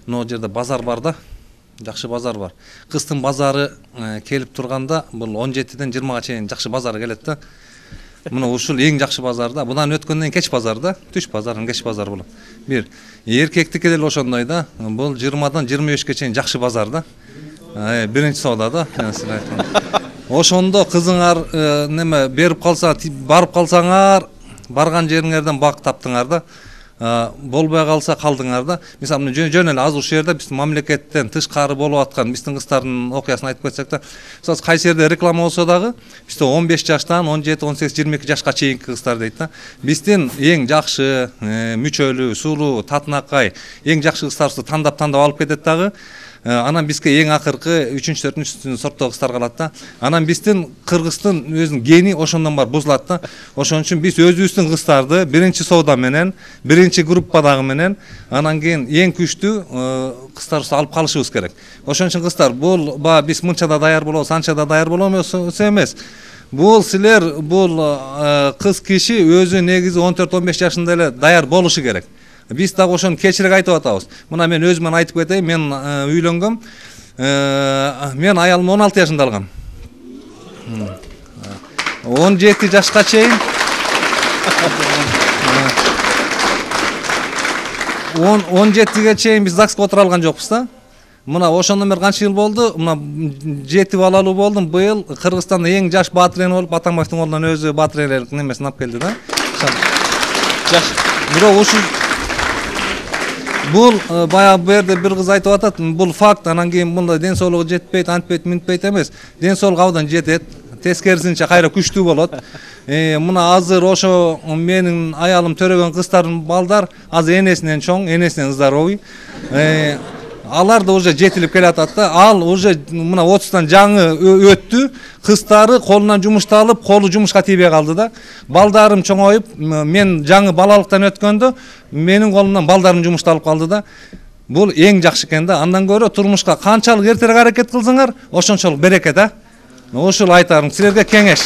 Мына жерде базар бар да. Жакшы базар бар. Кыстын базары келип турганда бул 17ден 20га чейин жакшы базар келет да. Мына ушул эң жакшы базар да. Будан өткөндөн кеч базар да. Түш базарын кеч базар болот. Бир эркектики деле ошондой да. Бул 20дан 25ге чейин жакшы базар да. Биринчи соода да. Ошондо кызыңар неме берип калса, барып калсаңар, барган жериңерден бак таптыңар да. Болбой калса калдыңар да. Мисалы жөн эле азыр ушул жерде биздин мамлекеттен тышкары болуп аткан биздин кыздардын окуясын айтып кетсек да, мисалы кайсы жерде реклама болсо дагы бизде 15 жаштан 17, 18, 22 жашка чейинки кыздар дейт да. Биздин эң жакшы мүчөлүү, сулуу, татынакай, эң жакшы кыздарыбызды тандап алып кетет дагы. Анан бизге эң акыркы 3-4 сорттогу кыздар калат да. Анан биздин Кыргыздын өзүнүн гени ошондон бар бузулат да. Ошон үчүн биз өзүбүздүн кыздарды биринчи соода менен, биринчи группадагы менен, анан кийин эң күчтүү кыздарыбызды алып калышыбыз керек. Ошон үчүн кыздар, бул биз мынчада даяр болобуз, анчада даяр болобуз эмес. Бул силер кыз киши өзү негизи 14-15 жашында эле даяр болушу керек. Биз дагы ошону кечирээк айтып атабыз. Мына мен өзүмөн айтып кетейин, мен үйлөнгөм. Мен аялымды 16 жашында алгам. 17 жашка чейин 17ге чейин биз ЗАГСка отура алган жокпуз да. Мына ошондон бери канча жыл болду? Мына 7 балалуу болдум. Быйыл Кыргызстанда эң жаш баатырен болуп, Атамбаевдин колунан өзү баатыренлик немесин алып келди да. Бирок ушул бул баягы бу жерде бир кыз айтып атат, бул факт, анан кийин мында ден соолугу жетпейт, антпейт, мынтпейт эмес. Ден соолугу абдан жетет. Тескерисинче кайра күчтүү болот. Мына азыр ошо менин аялым төрөгөн кыздардын балдар азыр энесинен чоң, энесинен здоровый. Алар да уже жетилип келатат да. Ал уже мына 30тан жаңы өттү. Кыздары колунан жумушту алып, колу жумушка тийбей калды да. Балдарым чоңоюп, мен жаңы балалыктан өткөндө менин колумдан балдарым жумушту алып калды да. Бул эң жакшы экен да. Андан көрө турмушка канчалык эртерээк аракет кылсаңар, ошончолук береке да. Ошол айтарым силерге кеңеш.